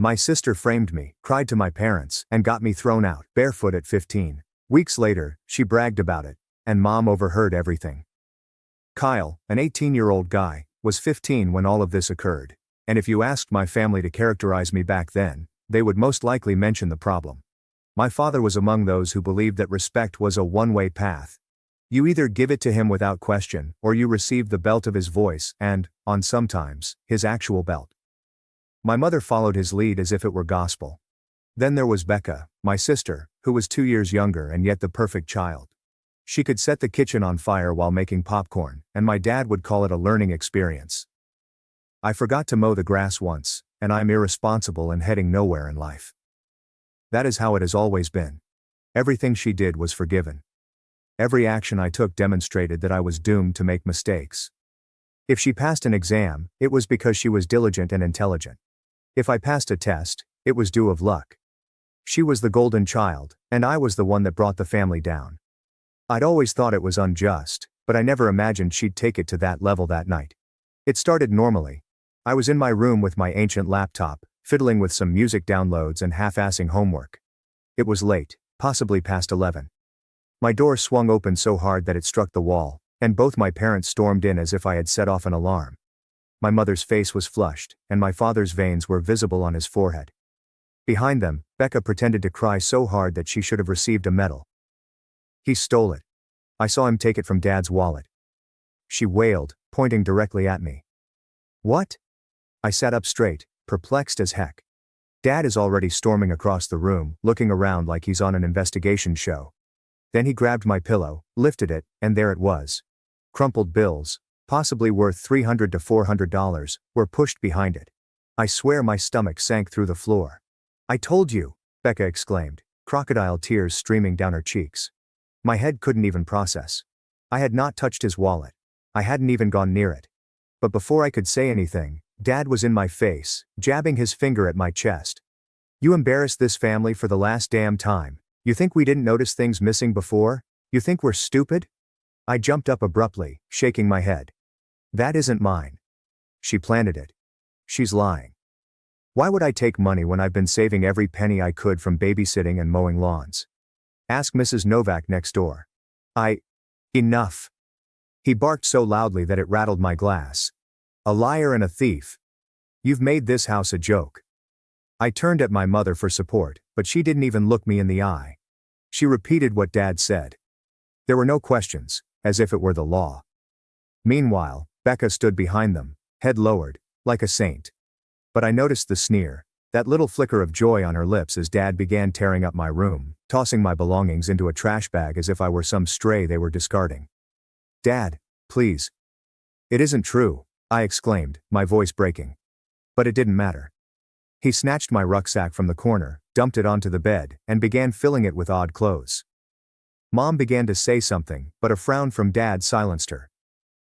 My sister framed me, cried to my parents, and got me thrown out, barefoot at 15. Weeks later, she bragged about it, and Mom overheard everything. Kyle, an 18-year-old guy, was 15 when all of this occurred, and if you asked my family to characterize me back then, they would most likely mention the problem. My father was among those who believed that respect was a one-way path. You either give it to him without question, or you receive the belt of his voice and, on sometimes, his actual belt. My mother followed his lead as if it were gospel. Then there was Becca, my sister, who was 2 years younger and yet the perfect child. She could set the kitchen on fire while making popcorn, and my dad would call it a learning experience. I forgot to mow the grass once, and I'm irresponsible and heading nowhere in life. That is how it has always been. Everything she did was forgiven. Every action I took demonstrated that I was doomed to make mistakes. If she passed an exam, it was because she was diligent and intelligent. If I passed a test, it was due of luck. She was the golden child, and I was the one that brought the family down. I'd always thought it was unjust, but I never imagined she'd take it to that level that night. It started normally. I was in my room with my ancient laptop, fiddling with some music downloads and half-assing homework. It was late, possibly past 11. My door swung open so hard that it struck the wall, and both my parents stormed in as if I had set off an alarm. My mother's face was flushed, and my father's veins were visible on his forehead. Behind them, Becca pretended to cry so hard that she should have received a medal. He stole it. I saw him take it from Dad's wallet. She wailed, pointing directly at me. What? I sat up straight, perplexed as heck. Dad is already storming across the room, looking around like he's on an investigation show. Then he grabbed my pillow, lifted it, and there it was. Crumpled bills, possibly worth $300 to $400, were pushed behind it. I swear my stomach sank through the floor. I told you, Becca exclaimed, crocodile tears streaming down her cheeks. My head couldn't even process. I had not touched his wallet. I hadn't even gone near it. But before I could say anything, Dad was in my face, jabbing his finger at my chest. You embarrassed this family for the last damn time. You think we didn't notice things missing before? You think we're stupid? I jumped up abruptly, shaking my head. That isn't mine. She planted it. She's lying. Why would I take money when I've been saving every penny I could from babysitting and mowing lawns? Ask Mrs. Novak next door. Enough. He barked so loudly that it rattled my glass. A liar and a thief. You've made this house a joke. I turned at my mother for support, but she didn't even look me in the eye. She repeated what Dad said. There were no questions, as if it were the law. Meanwhile, Becca stood behind them, head lowered, like a saint. But I noticed the sneer, that little flicker of joy on her lips as Dad began tearing up my room, tossing my belongings into a trash bag as if I were some stray they were discarding. Dad, please. It isn't true, I exclaimed, my voice breaking. But it didn't matter. He snatched my rucksack from the corner, dumped it onto the bed, and began filling it with odd clothes. Mom began to say something, but a frown from Dad silenced her.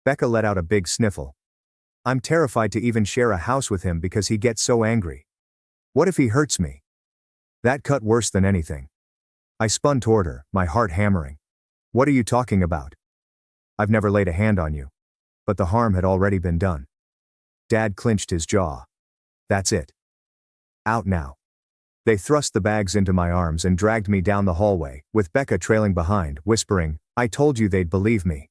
Becca let out a big sniffle. I'm terrified to even share a house with him because he gets so angry. What if he hurts me? That cut worse than anything. I spun toward her, my heart hammering. What are you talking about? I've never laid a hand on you. But the harm had already been done. Dad clenched his jaw. That's it. Out now. They thrust the bags into my arms and dragged me down the hallway, with Becca trailing behind, whispering, I told you they'd believe me.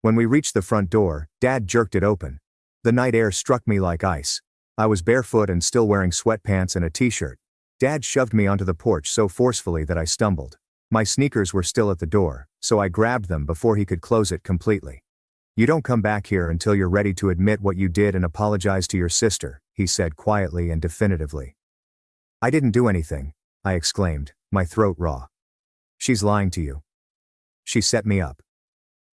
When we reached the front door, Dad jerked it open. The night air struck me like ice. I was barefoot and still wearing sweatpants and a t-shirt. Dad shoved me onto the porch so forcefully that I stumbled. My sneakers were still at the door, so I grabbed them before he could close it completely. You don't come back here until you're ready to admit what you did and apologize to your sister, he said quietly and definitively. I didn't do anything, I exclaimed, my throat raw. She's lying to you. She set me up.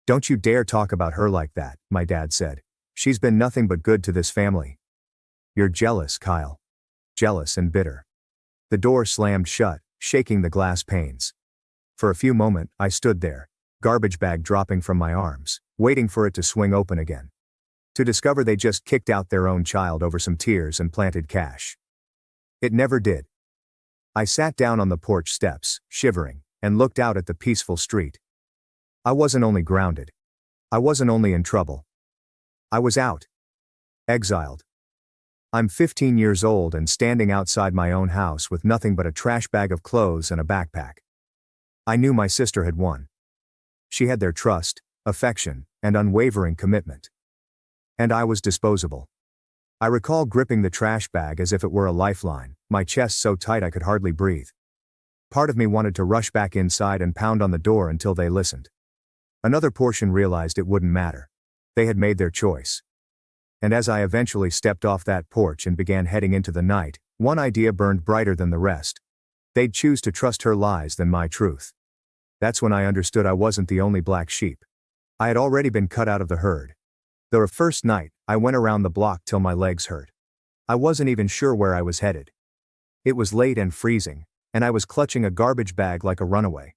Don't you dare talk about her like that, my dad said. She's been nothing but good to this family. You're jealous, Kyle. Jealous and bitter. The door slammed shut, shaking the glass panes. For a few moments, I stood there, garbage bag dropping from my arms, waiting for it to swing open again. To discover they just kicked out their own child over some tears and planted cash. It never did. I sat down on the porch steps, shivering, and looked out at the peaceful street. I wasn't only grounded. I wasn't only in trouble. I was out. Exiled. I'm 15 years old and standing outside my own house with nothing but a trash bag of clothes and a backpack. I knew my sister had won. She had their trust, affection, and unwavering commitment. And I was disposable. I recall gripping the trash bag as if it were a lifeline, my chest so tight I could hardly breathe. Part of me wanted to rush back inside and pound on the door until they listened. Another portion realized it wouldn't matter. They had made their choice. And as I eventually stepped off that porch and began heading into the night, one idea burned brighter than the rest. They'd choose to trust her lies than my truth. That's when I understood I wasn't the only black sheep. I had already been cut out of the herd. The first night, I went around the block till my legs hurt. I wasn't even sure where I was headed. It was late and freezing, and I was clutching a garbage bag like a runaway.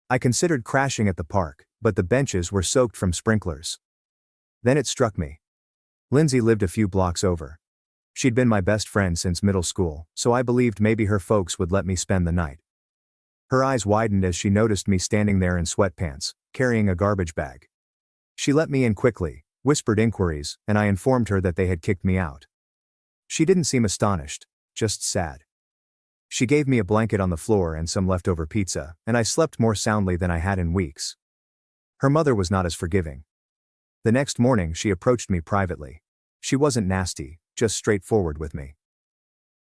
I considered crashing at the park, but the benches were soaked from sprinklers. Then it struck me. Lindsay lived a few blocks over. She'd been my best friend since middle school, so I believed maybe her folks would let me spend the night. Her eyes widened as she noticed me standing there in sweatpants, carrying a garbage bag. She let me in quickly, whispered inquiries, and I informed her that they had kicked me out. She didn't seem astonished, just sad. She gave me a blanket on the floor and some leftover pizza, and I slept more soundly than I had in weeks. Her mother was not as forgiving. The next morning she approached me privately. She wasn't nasty, just straightforward with me.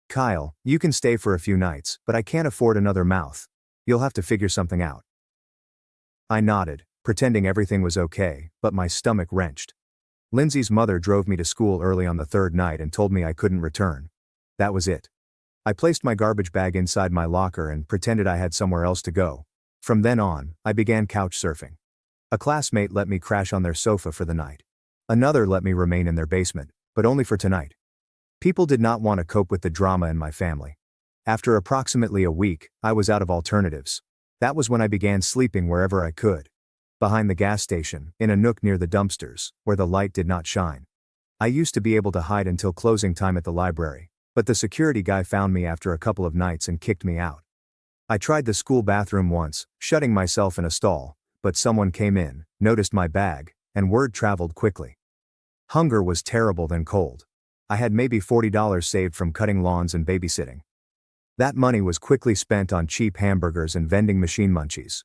"Kyle, you can stay for a few nights, but I can't afford another mouth. You'll have to figure something out." I nodded, pretending everything was okay, but my stomach wrenched. Lindsay's mother drove me to school early on the third night and told me I couldn't return. That was it. I placed my garbage bag inside my locker and pretended I had somewhere else to go. From then on, I began couch surfing. A classmate let me crash on their sofa for the night. Another let me remain in their basement, but only for tonight. People did not want to cope with the drama in my family. After approximately a week, I was out of alternatives. That was when I began sleeping wherever I could. Behind the gas station, in a nook near the dumpsters, where the light did not shine. I used to be able to hide until closing time at the library, but the security guy found me after a couple of nights and kicked me out. I tried the school bathroom once, shutting myself in a stall, but someone came in, noticed my bag, and word traveled quickly. Hunger was terrible than cold. I had maybe $40 saved from cutting lawns and babysitting. That money was quickly spent on cheap hamburgers and vending machine munchies.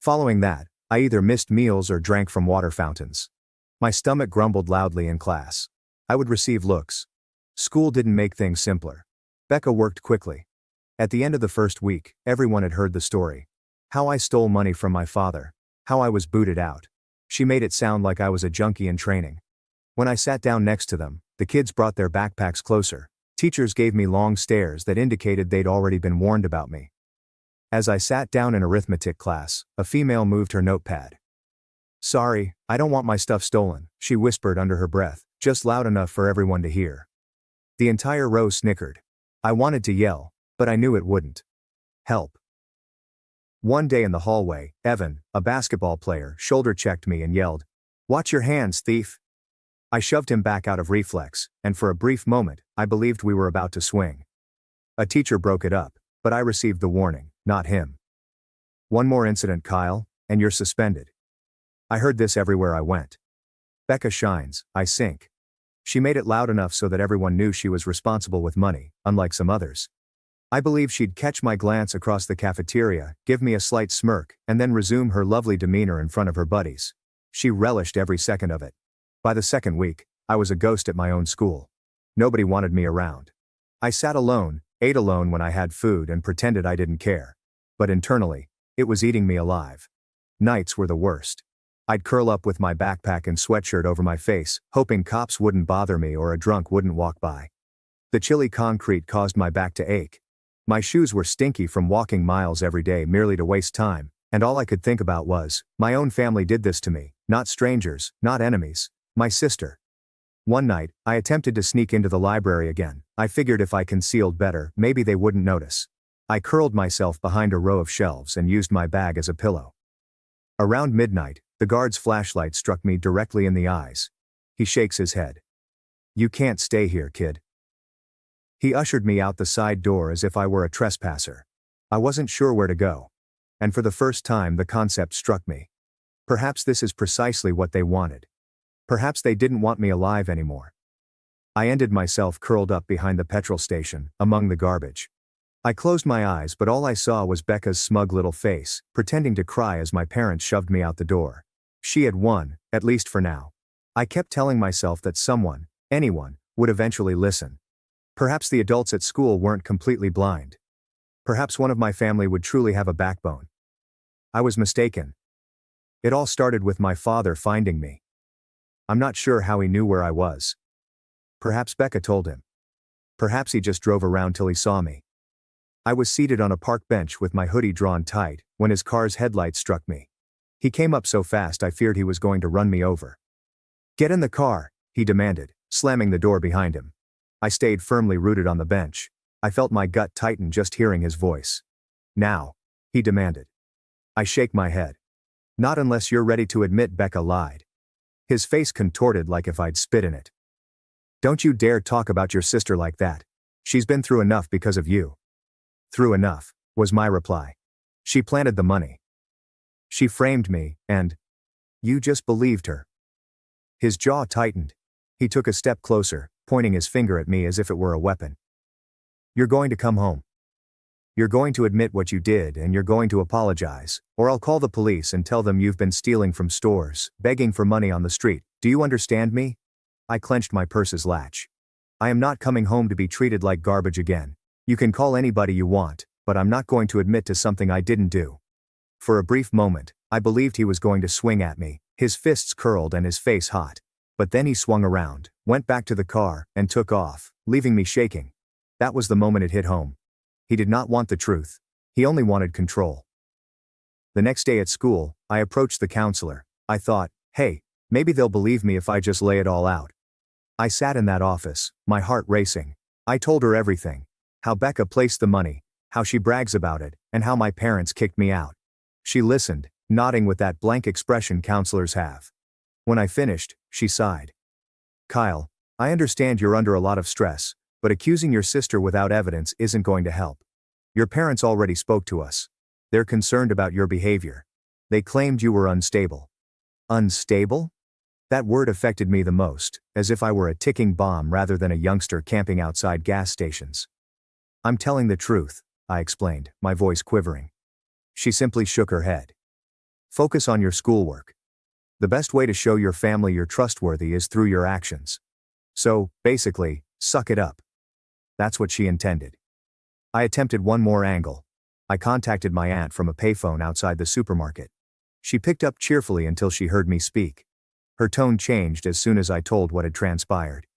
Following that, I either missed meals or drank from water fountains. My stomach grumbled loudly in class. I would receive looks. School didn't make things simpler. Becca worked quickly. At the end of the first week, everyone had heard the story. How I stole money from my father. How I was booted out. She made it sound like I was a junkie in training. When I sat down next to them, the kids brought their backpacks closer. Teachers gave me long stares that indicated they'd already been warned about me. As I sat down in arithmetic class, a female moved her notepad. "Sorry, I don't want my stuff stolen," she whispered under her breath, just loud enough for everyone to hear. The entire row snickered. I wanted to yell, but I knew it wouldn't. Help. One day in the hallway, Evan, a basketball player, shoulder-checked me and yelled, "Watch your hands, thief!" I shoved him back out of reflex, and for a brief moment, I believed we were about to swing. A teacher broke it up, but I received the warning, not him. "One more incident, Kyle, and you're suspended." I heard this everywhere I went. Becca shines, I sink. She made it loud enough so that everyone knew she was responsible with money, unlike some others. I believe she'd catch my glance across the cafeteria, give me a slight smirk, and then resume her lovely demeanor in front of her buddies. She relished every second of it. By the second week, I was a ghost at my own school. Nobody wanted me around. I sat alone, ate alone when I had food and pretended I didn't care. But internally, it was eating me alive. Nights were the worst. I'd curl up with my backpack and sweatshirt over my face, hoping cops wouldn't bother me or a drunk wouldn't walk by. The chilly concrete caused my back to ache. My shoes were stinky from walking miles every day merely to waste time, and all I could think about was, my own family did this to me, not strangers, not enemies, my sister. One night, I attempted to sneak into the library again. I figured if I concealed better, maybe they wouldn't notice. I curled myself behind a row of shelves and used my bag as a pillow. Around midnight, the guard's flashlight struck me directly in the eyes. He shakes his head. "You can't stay here, kid." He ushered me out the side door as if I were a trespasser. I wasn't sure where to go. And for the first time the concept struck me. Perhaps this is precisely what they wanted. Perhaps they didn't want me alive anymore. I ended myself curled up behind the petrol station, among the garbage. I closed my eyes, but all I saw was Becca's smug little face, pretending to cry as my parents shoved me out the door. She had won, at least for now. I kept telling myself that someone, anyone, would eventually listen. Perhaps the adults at school weren't completely blind. Perhaps one of my family would truly have a backbone. I was mistaken. It all started with my father finding me. I'm not sure how he knew where I was. Perhaps Becca told him. Perhaps he just drove around till he saw me. I was seated on a park bench with my hoodie drawn tight, when his car's headlights struck me. He came up so fast I feared he was going to run me over. "Get in the car," he demanded, slamming the door behind him. I stayed firmly rooted on the bench. I felt my gut tighten just hearing his voice. "Now," he demanded. I shake my head. "Not unless you're ready to admit Becca lied." His face contorted like if I'd spit in it. "Don't you dare talk about your sister like that. She's been through enough because of you." "Through enough," was my reply. "She planted the money. She framed me, and you just believed her." His jaw tightened. He took a step closer, pointing his finger at me as if it were a weapon. "You're going to come home. You're going to admit what you did, and you're going to apologize, or I'll call the police and tell them you've been stealing from stores, begging for money on the street. Do you understand me?" I clenched my purse's latch. "I am not coming home to be treated like garbage again. You can call anybody you want, but I'm not going to admit to something I didn't do." For a brief moment, I believed he was going to swing at me, his fists curled and his face hot. But then he swung around, went back to the car, and took off, leaving me shaking. That was the moment it hit home. He did not want the truth. He only wanted control. The next day at school, I approached the counselor. I thought, hey, maybe they'll believe me if I just lay it all out. I sat in that office, my heart racing. I told her everything. How Becca placed the money, how she brags about it, and how my parents kicked me out. She listened, nodding with that blank expression counselors have. When I finished, she sighed. "Kyle, I understand you're under a lot of stress, but accusing your sister without evidence isn't going to help. Your parents already spoke to us. They're concerned about your behavior. They claimed you were unstable." Unstable? That word affected me the most, as if I were a ticking bomb rather than a youngster camping outside gas stations. "I'm telling the truth," I explained, my voice quivering. She simply shook her head. "Focus on your schoolwork. The best way to show your family you're trustworthy is through your actions. So, basically, suck it up." That's what she intended. I attempted one more angle. I contacted my aunt from a payphone outside the supermarket. She picked up cheerfully until she heard me speak. Her tone changed as soon as I told what had transpired.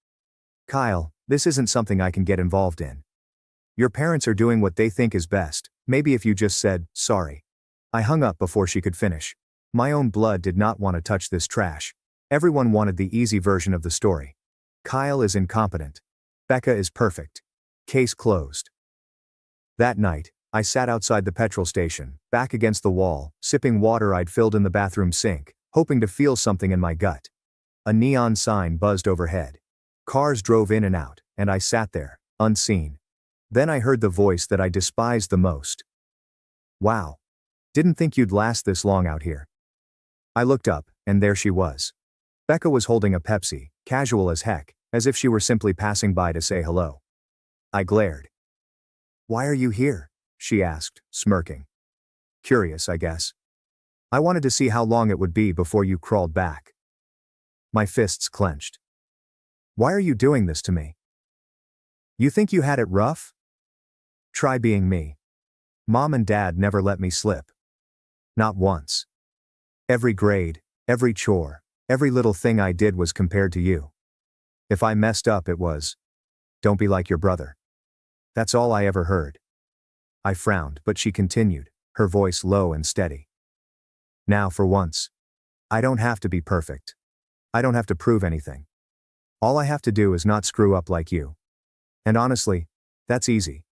"Kyle, this isn't something I can get involved in. Your parents are doing what they think is best. Maybe if you just said, sorry." I hung up before she could finish. My own blood did not want to touch this trash. Everyone wanted the easy version of the story. Kyle is incompetent. Becca is perfect. Case closed. That night, I sat outside the petrol station, back against the wall, sipping water I'd filled in the bathroom sink, hoping to feel something in my gut. A neon sign buzzed overhead. Cars drove in and out, and I sat there, unseen. Then I heard the voice that I despised the most. "Wow. Didn't think you'd last this long out here." I looked up, and there she was. Becca was holding a Pepsi, casual as heck, as if she were simply passing by to say hello. I glared. "Why are you here?" she asked, smirking. "Curious, I guess. I wanted to see how long it would be before you crawled back." My fists clenched. "Why are you doing this to me? You think you had it rough? Try being me. Mom and Dad never let me slip. Not once. Every grade, every chore, every little thing I did was compared to you. If I messed up it was, don't be like your brother." That's all I ever heard. I frowned, but she continued, her voice low and steady. "Now for once. I don't have to be perfect. I don't have to prove anything. All I have to do is not screw up like you. And honestly, that's easy.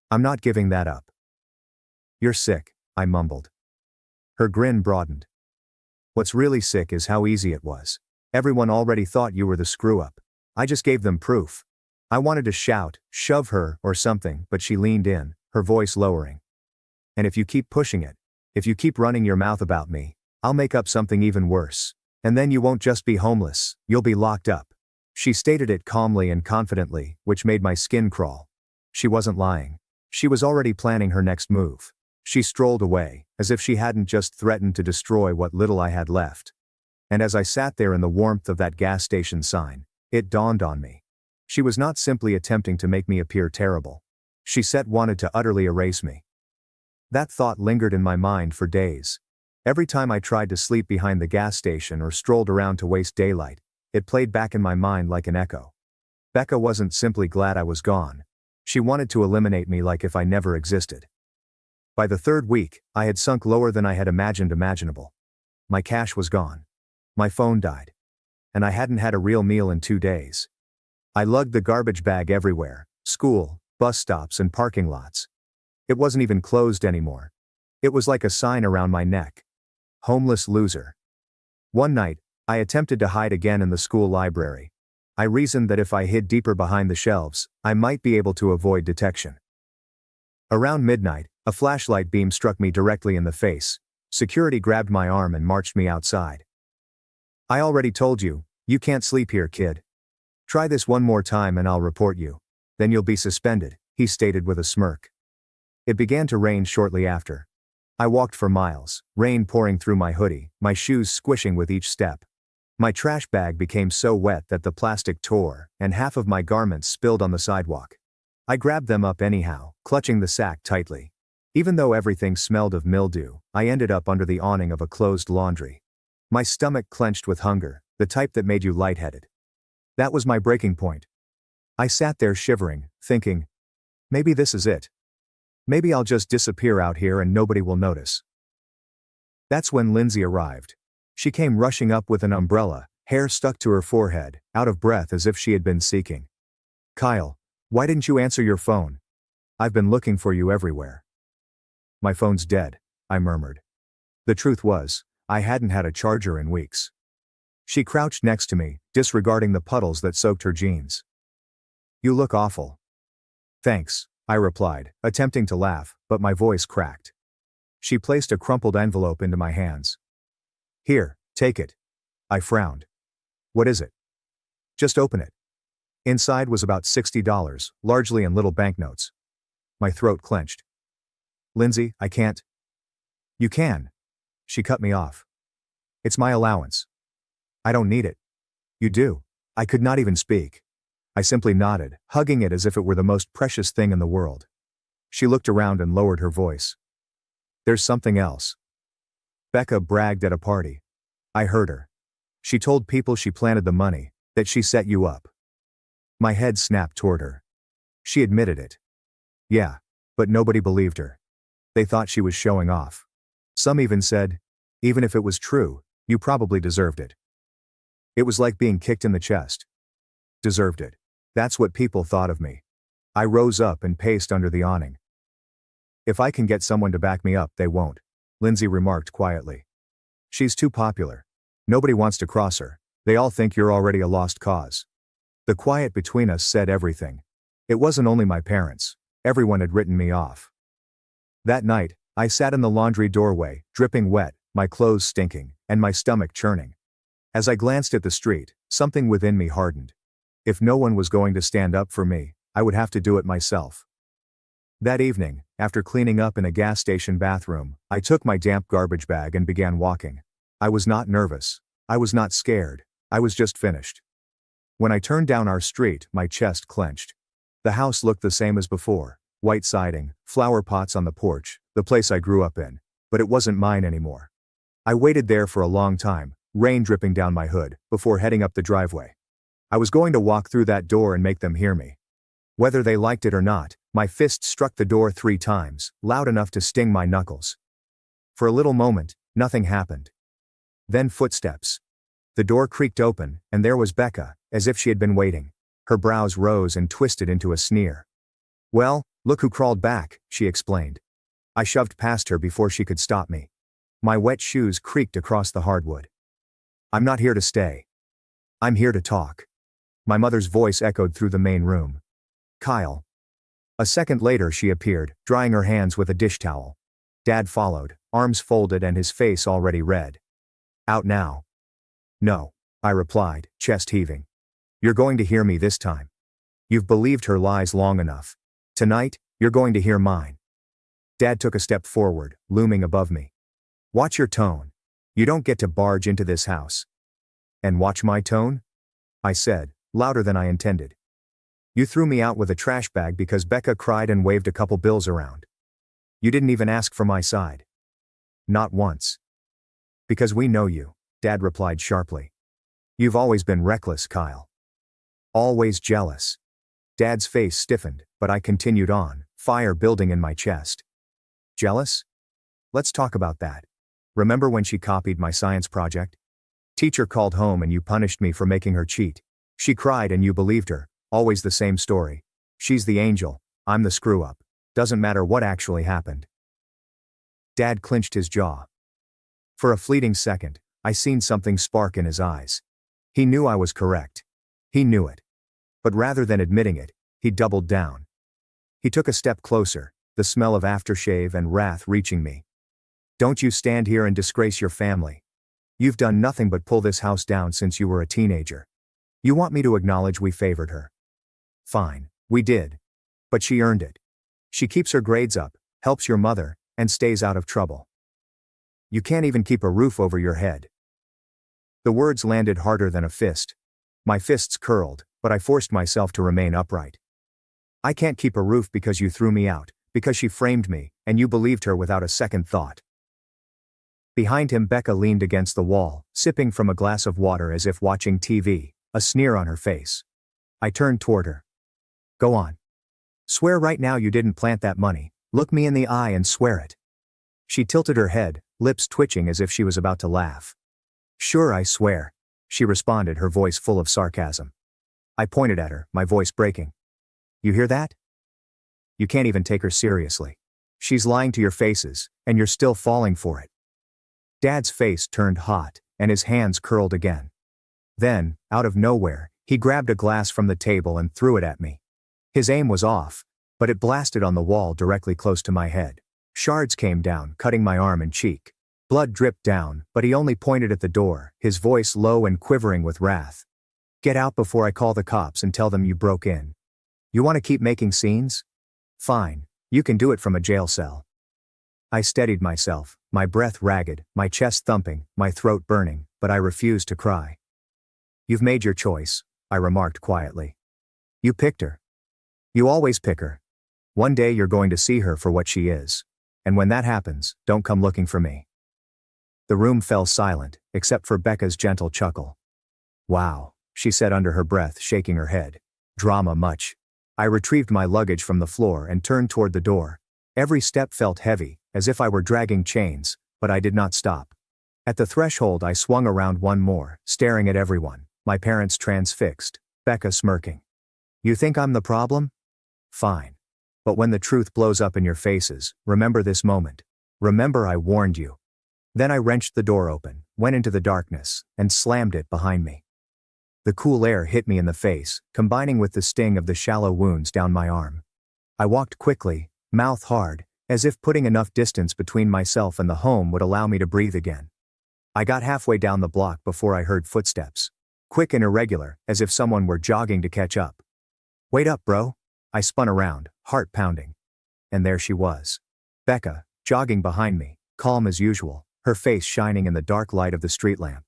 I'm not giving that up." "You're sick," I mumbled. Her grin broadened. "What's really sick is how easy it was. Everyone already thought you were the screw-up. I just gave them proof." I wanted to shout, shove her, or something, but she leaned in, her voice lowering. "And if you keep pushing it, if you keep running your mouth about me, I'll make up something even worse. And then you won't just be homeless, you'll be locked up." She stated it calmly and confidently, which made my skin crawl. She wasn't lying. She was already planning her next move. She strolled away, as if she hadn't just threatened to destroy what little I had left. And as I sat there in the warmth of that gas station sign, it dawned on me. She was not simply attempting to make me appear terrible. She wanted to utterly erase me. That thought lingered in my mind for days. Every time I tried to sleep behind the gas station or strolled around to waste daylight, it played back in my mind like an echo. Becca wasn't simply glad I was gone. She wanted to eliminate me like if I never existed. By the third week, I had sunk lower than I had imagined imaginable. My cash was gone. My phone died. And I hadn't had a real meal in 2 days. I lugged the garbage bag everywhere: school, bus stops, and parking lots. It wasn't even closed anymore. It was like a sign around my neck. Homeless loser. One night, I attempted to hide again in the school library. I reasoned that if I hid deeper behind the shelves, I might be able to avoid detection. Around midnight, a flashlight beam struck me directly in the face. Security grabbed my arm and marched me outside. "I already told you, you can't sleep here, kid. Try this one more time and I'll report you. Then you'll be suspended," he stated with a smirk. It began to rain shortly after. I walked for miles, rain pouring through my hoodie, my shoes squishing with each step. My trash bag became so wet that the plastic tore, and half of my garments spilled on the sidewalk. I grabbed them up anyhow, clutching the sack tightly. Even though everything smelled of mildew, I ended up under the awning of a closed laundry. My stomach clenched with hunger, the type that made you lightheaded. That was my breaking point. I sat there shivering, thinking, maybe this is it. Maybe I'll just disappear out here and nobody will notice. That's when Lindsay arrived. She came rushing up with an umbrella, hair stuck to her forehead, out of breath as if she had been seeking. "Kyle, why didn't you answer your phone? I've been looking for you everywhere." "My phone's dead," I murmured. The truth was, I hadn't had a charger in weeks. She crouched next to me, disregarding the puddles that soaked her jeans. "You look awful." "Thanks," I replied, attempting to laugh, but my voice cracked. She placed a crumpled envelope into my hands. "Here, take it." I frowned. "What is it?" "Just open it." Inside was about $60, largely in little banknotes. My throat clenched. "Lindsay, I can't." "You can." She cut me off. "It's my allowance." "I don't need it." "You do." I could not even speak. I simply nodded, hugging it as if it were the most precious thing in the world. She looked around and lowered her voice. "There's something else. Becca bragged at a party. I heard her. She told people she planted the money, that she set you up." My head snapped toward her. She admitted it. Yeah, but nobody believed her. They thought she was showing off. Some even said, "Even if it was true, you probably deserved it." It was like being kicked in the chest. Deserved it. That's what people thought of me. I rose up and paced under the awning. "If I can get someone to back me up, they won't," Lindsay remarked quietly. "She's too popular. Nobody wants to cross her. They all think you're already a lost cause." The quiet between us said everything. It wasn't only my parents. Everyone had written me off. That night, I sat in the laundry doorway, dripping wet, my clothes stinking, and my stomach churning. As I glanced at the street, something within me hardened. If no one was going to stand up for me, I would have to do it myself. That evening, after cleaning up in a gas station bathroom, I took my damp garbage bag and began walking. I was not nervous. I was not scared. I was just finished. When I turned down our street, my chest clenched. The house looked the same as before: white siding, flower pots on the porch, the place I grew up in. But it wasn't mine anymore. I waited there for a long time, rain dripping down my hood, before heading up the driveway. I was going to walk through that door and make them hear me. Whether they liked it or not, my fist struck the door 3 times, loud enough to sting my knuckles. For a little moment, nothing happened. Then footsteps. The door creaked open, and there was Becca, as if she had been waiting. Her brows rose and twisted into a sneer. "Well, look who crawled back," she explained. I shoved past her before she could stop me. My wet shoes creaked across the hardwood. "I'm not here to stay. I'm here to talk." My mother's voice echoed through the main room. "Kyle." A second later she appeared, drying her hands with a dish towel. Dad followed, arms folded and his face already red. "Out now." "No," I replied, chest heaving. You're going to hear me this time. You've believed her lies long enough. Tonight, you're going to hear mine. Dad took a step forward, looming above me. Watch your tone. You don't get to barge into this house. And watch my tone? I said, louder than I intended. You threw me out with a trash bag because Becca cried and waved a couple bills around. You didn't even ask for my side. Not once. Because we know you, Dad replied sharply. You've always been reckless, Kyle. Always jealous. Dad's face stiffened, but I continued on, fire building in my chest. Jealous? Let's talk about that. Remember when she copied my science project? Teacher called home and you punished me for making her cheat. She cried and you believed her, always the same story. She's the angel, I'm the screw-up. Doesn't matter what actually happened. Dad clenched his jaw. For a fleeting second, I seen something spark in his eyes. He knew I was correct. He knew it. But rather than admitting it, he doubled down. He took a step closer, the smell of aftershave and wrath reaching me. Don't you stand here and disgrace your family. You've done nothing but pull this house down since you were a teenager. You want me to acknowledge we favored her? Fine, we did. But she earned it. She keeps her grades up, helps your mother, and stays out of trouble. You can't even keep a roof over your head. The words landed harder than a fist. My fists curled, but I forced myself to remain upright. I can't keep a roof because you threw me out, because she framed me, and you believed her without a second thought. Behind him, Becca leaned against the wall, sipping from a glass of water as if watching TV, a sneer on her face. I turned toward her. Go on. Swear right now you didn't plant that money. Look me in the eye and swear it. She tilted her head, lips twitching as if she was about to laugh. Sure, I swear, she responded, her voice full of sarcasm. I pointed at her, my voice breaking. You hear that? You can't even take her seriously. She's lying to your faces, and you're still falling for it. Dad's face turned hot, and his hands curled again. Then, out of nowhere, he grabbed a glass from the table and threw it at me. His aim was off, but it blasted on the wall directly close to my head. Shards came down, cutting my arm and cheek. Blood dripped down, but he only pointed at the door, his voice low and quivering with wrath. Get out before I call the cops and tell them you broke in. You want to keep making scenes? Fine, you can do it from a jail cell. I steadied myself, my breath ragged, my chest thumping, my throat burning, but I refused to cry. You've made your choice, I remarked quietly. You picked her. You always pick her. One day you're going to see her for what she is. And when that happens, don't come looking for me. The room fell silent, except for Becca's gentle chuckle. Wow, she said under her breath, shaking her head. Drama much. I retrieved my luggage from the floor and turned toward the door. Every step felt heavy, as if I were dragging chains, but I did not stop. At the threshold I swung around one more, staring at everyone, my parents transfixed, Becca smirking. You think I'm the problem? Fine. But when the truth blows up in your faces, remember this moment. Remember I warned you. Then I wrenched the door open, went into the darkness, and slammed it behind me. The cool air hit me in the face, combining with the sting of the shallow wounds down my arm. I walked quickly, mouth hard, as if putting enough distance between myself and the home would allow me to breathe again. I got halfway down the block before I heard footsteps. Quick and irregular, as if someone were jogging to catch up. Wait up, bro. I spun around, heart pounding. And there she was. Becca, jogging behind me, calm as usual, her face shining in the dark light of the street lamp.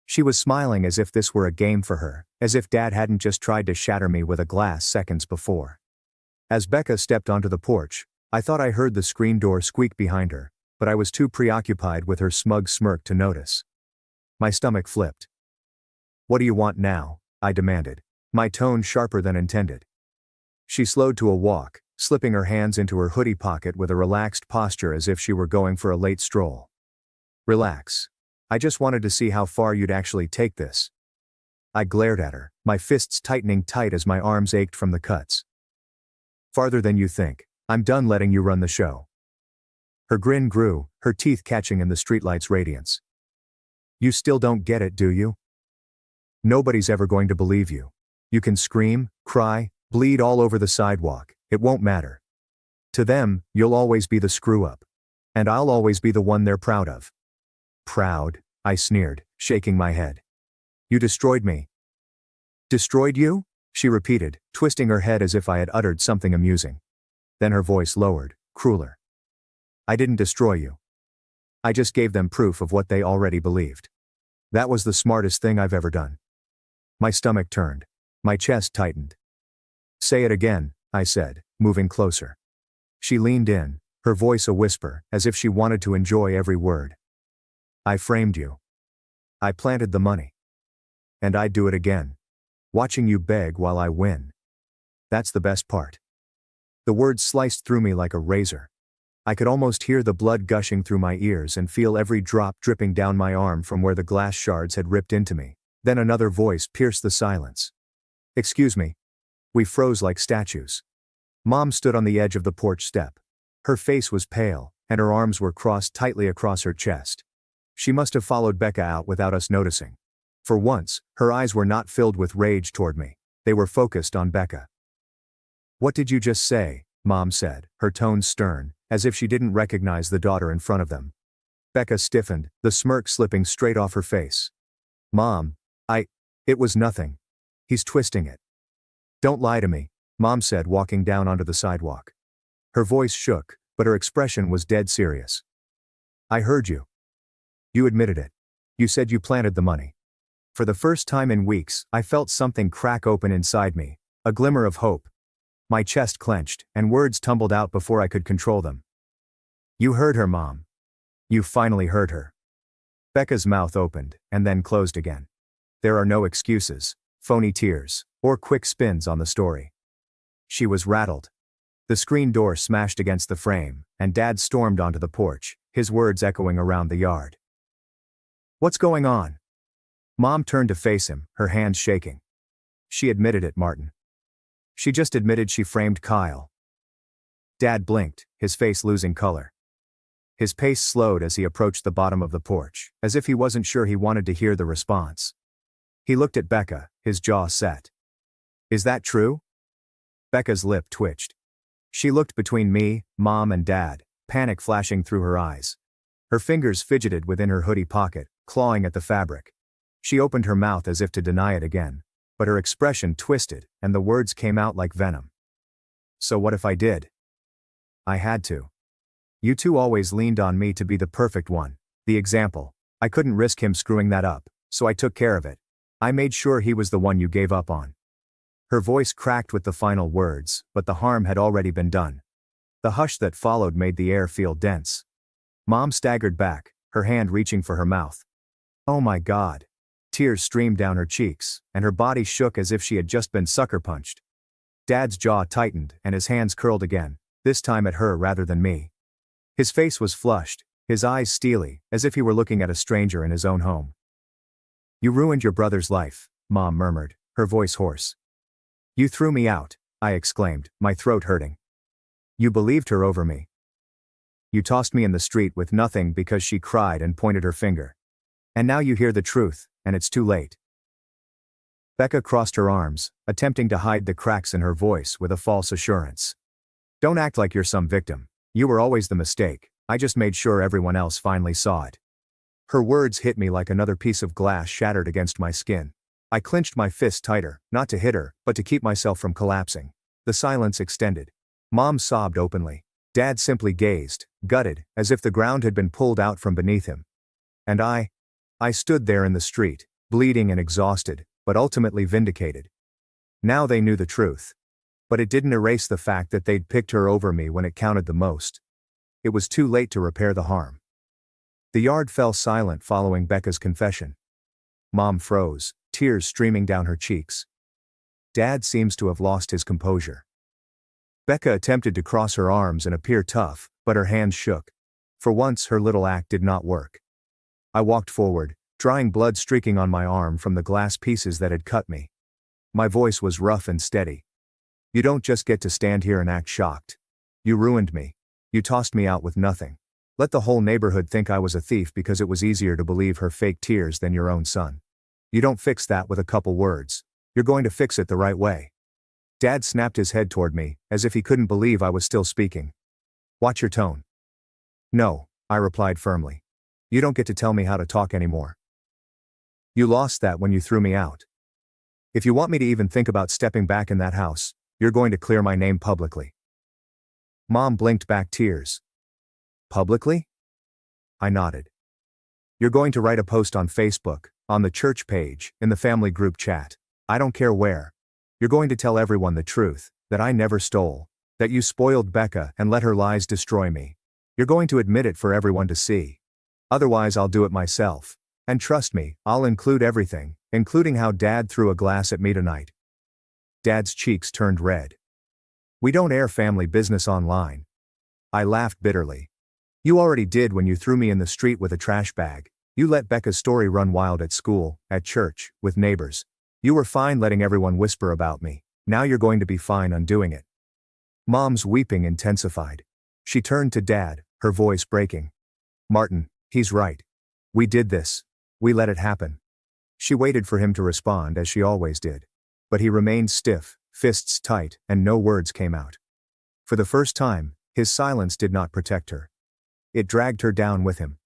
She was smiling as if this were a game for her, as if Dad hadn't just tried to shatter me with a glass seconds before. As Becca stepped onto the porch, I thought I heard the screen door squeak behind her, but I was too preoccupied with her smug smirk to notice. My stomach flipped. What do you want now? I demanded, my tone sharper than intended. She slowed to a walk, slipping her hands into her hoodie pocket with a relaxed posture as if she were going for a late stroll. Relax. I just wanted to see how far you'd actually take this. I glared at her, my fists tightening tight as my arms ached from the cuts. Farther than you think. I'm done letting you run the show. Her grin grew, her teeth catching in the streetlight's radiance. You still don't get it, do you? Nobody's ever going to believe you. You can scream, cry, bleed all over the sidewalk, it won't matter. To them, you'll always be the screw-up. And I'll always be the one they're proud of. Proud? I sneered, shaking my head. You destroyed me. Destroyed you? She repeated, twisting her head as if I had uttered something amusing. Then her voice lowered, crueler. I didn't destroy you. I just gave them proof of what they already believed. That was the smartest thing I've ever done. My stomach turned. My chest tightened. Say it again, I said, moving closer. She leaned in, her voice a whisper, as if she wanted to enjoy every word. I framed you. I planted the money. And I'd do it again. Watching you beg while I win. That's the best part. The words sliced through me like a razor. I could almost hear the blood gushing through my ears and feel every drop dripping down my arm from where the glass shards had ripped into me. Then another voice pierced the silence. Excuse me. We froze like statues. Mom stood on the edge of the porch step. Her face was pale, and her arms were crossed tightly across her chest. She must have followed Becca out without us noticing. For once, her eyes were not filled with rage toward me. They were focused on Becca. What did you just say? Mom said, her tone stern, as if she didn't recognize the daughter in front of them. Becca stiffened, the smirk slipping straight off her face. Mom, it was nothing. He's twisting it. Don't lie to me, Mom said, walking down onto the sidewalk. Her voice shook, but her expression was dead serious. I heard you. You admitted it. You said you planted the money. For the first time in weeks, I felt something crack open inside me, a glimmer of hope. My chest clenched, and words tumbled out before I could control them. You heard her, Mom. You finally heard her. Becca's mouth opened, and then closed again. There are no excuses, phony tears, or quick spins on the story. She was rattled. The screen door smashed against the frame, and Dad stormed onto the porch, his words echoing around the yard. What's going on? Mom turned to face him, her hands shaking. She admitted it, Martin. She just admitted she framed Kyle. Dad blinked, his face losing color. His pace slowed as he approached the bottom of the porch, as if he wasn't sure he wanted to hear the response. He looked at Becca, his jaw set. Is that true? Becca's lip twitched. She looked between me, Mom, and Dad, panic flashing through her eyes. Her fingers fidgeted within her hoodie pocket, clawing at the fabric. She opened her mouth as if to deny it again, but her expression twisted, and the words came out like venom. So what if I did? I had to. You two always leaned on me to be the perfect one, the example. I couldn't risk him screwing that up, so I took care of it. I made sure he was the one you gave up on. Her voice cracked with the final words, but the harm had already been done. The hush that followed made the air feel dense. Mom staggered back, her hand reaching for her mouth. Oh my God. Tears streamed down her cheeks, and her body shook as if she had just been sucker punched. Dad's jaw tightened, and his hands curled again, this time at her rather than me. His face was flushed, his eyes steely, as if he were looking at a stranger in his own home. You ruined your brother's life, Mom murmured, her voice hoarse. You threw me out, I exclaimed, my throat hurting. You believed her over me. You tossed me in the street with nothing because she cried and pointed her finger. And now you hear the truth, and it's too late. Becca crossed her arms, attempting to hide the cracks in her voice with a false assurance. Don't act like you're some victim. You were always the mistake. I just made sure everyone else finally saw it. Her words hit me like another piece of glass shattered against my skin. I clenched my fist tighter, not to hit her, but to keep myself from collapsing. The silence extended. Mom sobbed openly. Dad simply gazed, gutted, as if the ground had been pulled out from beneath him. And I stood there in the street, bleeding and exhausted, but ultimately vindicated. Now they knew the truth. But it didn't erase the fact that they'd picked her over me when it counted the most. It was too late to repair the harm. The yard fell silent following Becca's confession. Mom froze, tears streaming down her cheeks. Dad seems to have lost his composure. Becca attempted to cross her arms and appear tough, but her hands shook. For once her little act did not work. I walked forward, drying blood streaking on my arm from the glass pieces that had cut me. My voice was rough and steady. You don't just get to stand here and act shocked. You ruined me. You tossed me out with nothing. Let the whole neighborhood think I was a thief because it was easier to believe her fake tears than your own son. You don't fix that with a couple words. You're going to fix it the right way. Dad snapped his head toward me, as if he couldn't believe I was still speaking. Watch your tone. No, I replied firmly. You don't get to tell me how to talk anymore. You lost that when you threw me out. If you want me to even think about stepping back in that house, you're going to clear my name publicly." Mom blinked back tears. "Publicly?" I nodded. "You're going to write a post on Facebook, on the church page, in the family group chat. I don't care where. You're going to tell everyone the truth, that I never stole, that you spoiled Becca and let her lies destroy me. You're going to admit it for everyone to see. Otherwise I'll do it myself. And trust me, I'll include everything, including how Dad threw a glass at me tonight." Dad's cheeks turned red. "We don't air family business online." I laughed bitterly. "You already did when you threw me in the street with a trash bag. You let Becca's story run wild at school, at church, with neighbors. You were fine letting everyone whisper about me. Now you're going to be fine undoing it." Mom's weeping intensified. She turned to Dad, her voice breaking. "Martin, he's right. We did this. We let it happen." She waited for him to respond as she always did. But he remained stiff, fists tight, and no words came out. For the first time, his silence did not protect her. It dragged her down with him.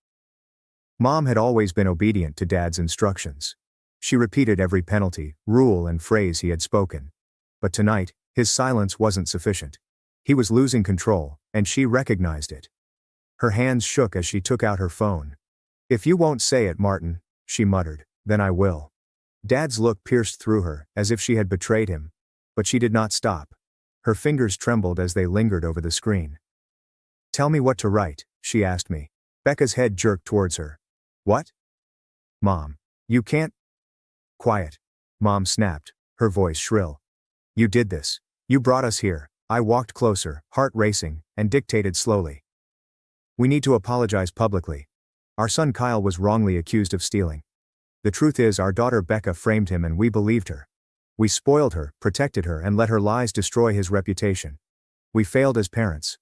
Mom had always been obedient to Dad's instructions. She repeated every penalty, rule, and phrase he had spoken. But tonight, his silence wasn't sufficient. He was losing control, and she recognized it. Her hands shook as she took out her phone. "If you won't say it, Martin," she muttered, "then I will." Dad's look pierced through her, as if she had betrayed him. But she did not stop. Her fingers trembled as they lingered over the screen. "Tell me what to write," she asked me. Becca's head jerked towards her. "What?" "Mom. You can't." "Quiet." Mom snapped, her voice shrill. "You did this. You brought us here." I walked closer, heart racing, and dictated slowly. "We need to apologize publicly. Our son Kyle was wrongly accused of stealing. The truth is our daughter Becca framed him and we believed her. We spoiled her, protected her, and let her lies destroy his reputation. We failed as parents.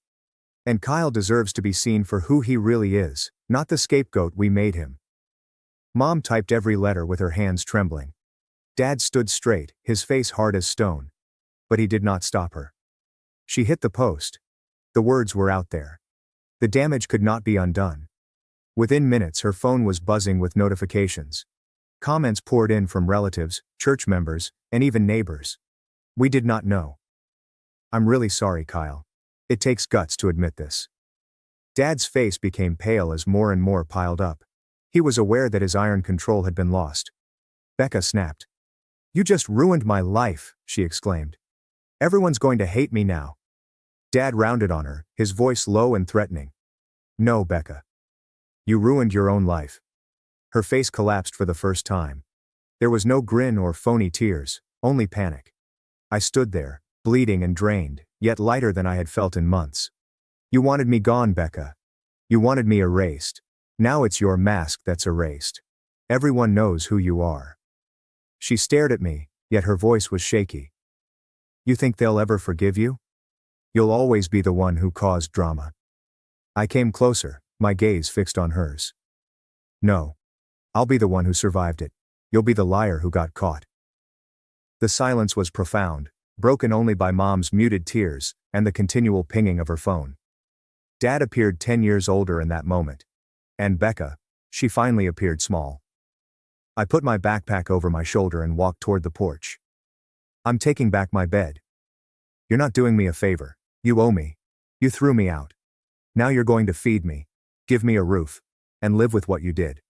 And Kyle deserves to be seen for who he really is, not the scapegoat we made him." Mom typed every letter with her hands trembling. Dad stood straight, his face hard as stone. But he did not stop her. She hit the post. The words were out there. The damage could not be undone. Within minutes her phone was buzzing with notifications. Comments poured in from relatives, church members, and even neighbors. "We did not know. I'm really sorry, Kyle. It takes guts to admit this." Dad's face became pale as more and more piled up. He was aware that his iron control had been lost. Becca snapped. "You just ruined my life," she exclaimed. "Everyone's going to hate me now." Dad rounded on her, his voice low and threatening. "No, Becca. You ruined your own life." Her face collapsed for the first time. There was no grin or phony tears, only panic. I stood there, bleeding and drained, yet lighter than I had felt in months. "You wanted me gone, Becca. You wanted me erased. Now it's your mask that's erased. Everyone knows who you are." She stared at me, yet her voice was shaky. "You think they'll ever forgive you? You'll always be the one who caused drama." I came closer, my gaze fixed on hers. "No. I'll be the one who survived it. You'll be the liar who got caught." The silence was profound, broken only by Mom's muted tears and the continual pinging of her phone. Dad appeared 10 years older in that moment. And Becca, she finally appeared small. I put my backpack over my shoulder and walked toward the porch. "I'm taking back my bed. You're not doing me a favor. You owe me. You threw me out. Now you're going to feed me, give me a roof, and live with what you did."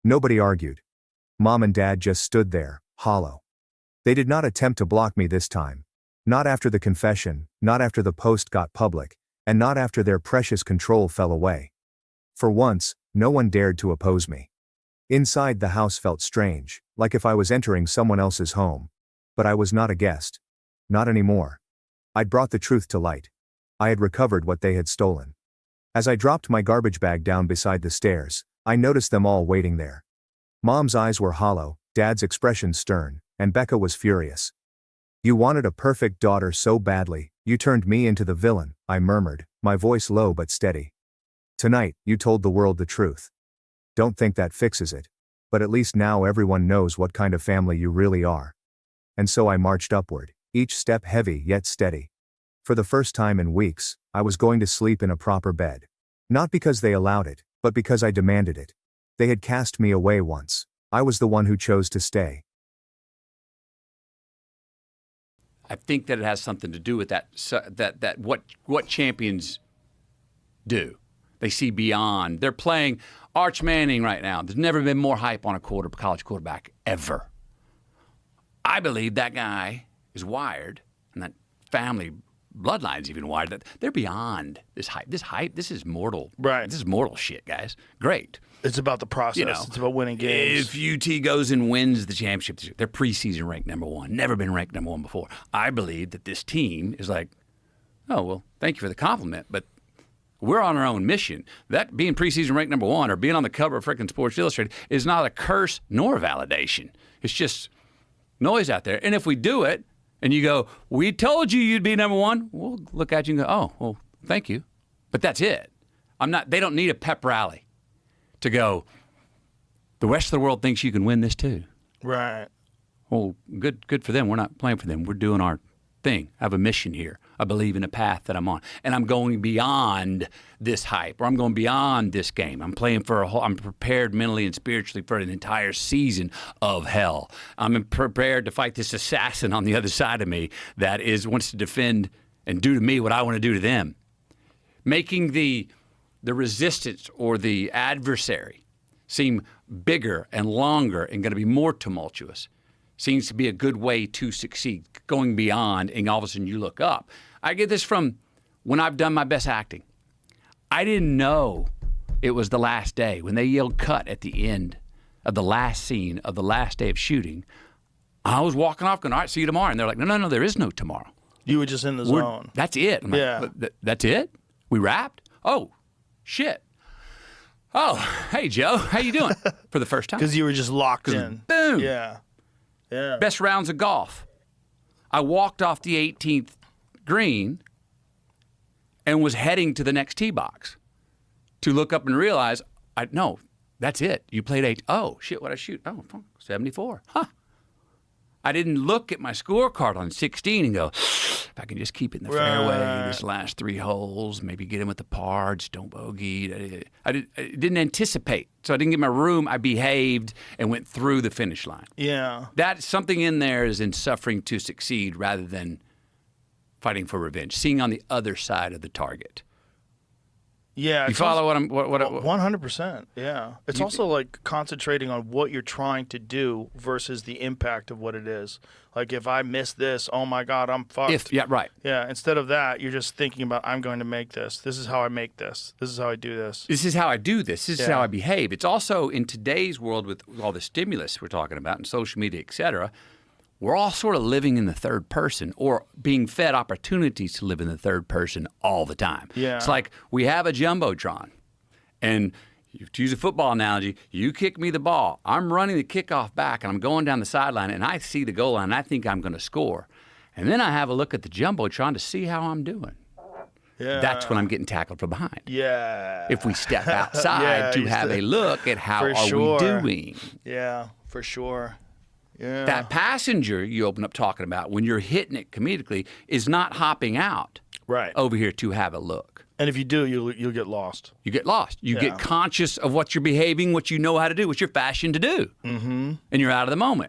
Nobody argued. Mom and Dad just stood there, hollow. They did not attempt to block me this time. Not after the confession, not after the post got public, and not after their precious control fell away. For once, no one dared to oppose me. Inside the house felt strange, like if I was entering someone else's home. But I was not a guest. Not anymore. I'd brought the truth to light. I had recovered what they had stolen. As I dropped my garbage bag down beside the stairs, I noticed them all waiting there. Mom's eyes were hollow, Dad's expression stern, and Becca was furious. "You wanted a perfect daughter so badly, you turned me into the villain," I murmured, my voice low but steady. "Tonight, you told the world the truth. Don't think that fixes it. But at least now everyone knows what kind of family you really are." And so I marched upward, each step heavy yet steady. For the first time in weeks, I was going to sleep in a proper bed. Not because they allowed it, but because I demanded it. They had cast me away once. I was the one who chose to stay. I think that it has something to do with that. That what champions do. They see beyond. They're playing Arch Manning right now. There's never been more hype on a college quarterback ever. I believe that guy is wired, and that family bloodline's even wired. That they're beyond this hype. This is mortal. Right. This is mortal shit, guys. Great. It's about the process. It's about winning games. If UT goes and wins the championship this year, they're preseason ranked number 1. Never been ranked number 1 before. I believe that this team is like, oh, well, thank you for the compliment, but we're on our own mission. That being preseason ranked number 1 or being on the cover of frickin' Sports Illustrated is not a curse nor a validation. It's just noise out there. And if we do it and you go, we told you you'd be number 1, we'll look at you and go, oh, well, thank you. But that's it. They don't need a pep rally to go, the rest of the world thinks you can win this too. Right. Well, good for them. We're not playing for them. We're doing our thing. I have a mission here. I believe in a path that I'm on. And I'm going beyond this hype, or I'm going beyond this game. I'm playing for I'm prepared mentally and spiritually for an entire season of hell. I'm prepared to fight this assassin on the other side of me that wants to defend and do to me what I want to do to them. Making the resistance or the adversary seem bigger and longer and going to be more tumultuous seems to be a good way to succeed, going beyond, and all of a sudden you look up. I get this from when I've done my best acting. I didn't know it was the last day. When they yelled cut at the end of the last scene of the last day of shooting, I was walking off going, all right, see you tomorrow. And they're like, no, there is no tomorrow. You were just in the zone. That's it. I'm like, that's it? We wrapped? Oh, shit. Oh, hey, Joe. How you doing? For the first time. Because you were just locked in. Boom. Yeah. Best rounds of golf. I walked off the 18th green and was heading to the next tee box to look up and realize, no, that's it. You played 8. Oh, shit, what'd I shoot? Oh, 74. Huh. I didn't look at my scorecard on 16 and go, if I can just keep it in the fairway this last 3 holes, maybe get in with the par, just don't bogey. I didn't anticipate. So I didn't get my room. I behaved and went through the finish line. Yeah. That something in there is in suffering to succeed rather than fighting for revenge, seeing on the other side of the target. Yeah. You follow what I'm... What 100%, yeah. It's also like concentrating on what you're trying to do versus the impact of what it is. Like if I miss this, oh my God, I'm fucked. Right. Yeah, instead of that, you're just thinking about, I'm going to make this. This is how I make this. This is how I do this. This is how I do this. This is how I behave. It's also in today's world with all the stimulus we're talking about and social media, et cetera, we're all sort of living in the third person or being fed opportunities to live in the third person all the time. Yeah. It's like we have a Jumbotron, and to use a football analogy, you kick me the ball. I'm running the kickoff back, and I'm going down the sideline, and I see the goal line, and I think I'm going to score. And then I have a look at the Jumbotron to see how I'm doing. Yeah. That's when I'm getting tackled from behind. Yeah. If we step outside to have a look at how we doing. Yeah, for sure. Yeah. That passenger you open up talking about when you're hitting it comedically is not hopping out over here to have a look. And if you do, you'll get lost. You get lost. You get conscious of what you're behaving, what you know how to do, what you're fashioned to do. Mm-hmm. And you're out of the moment.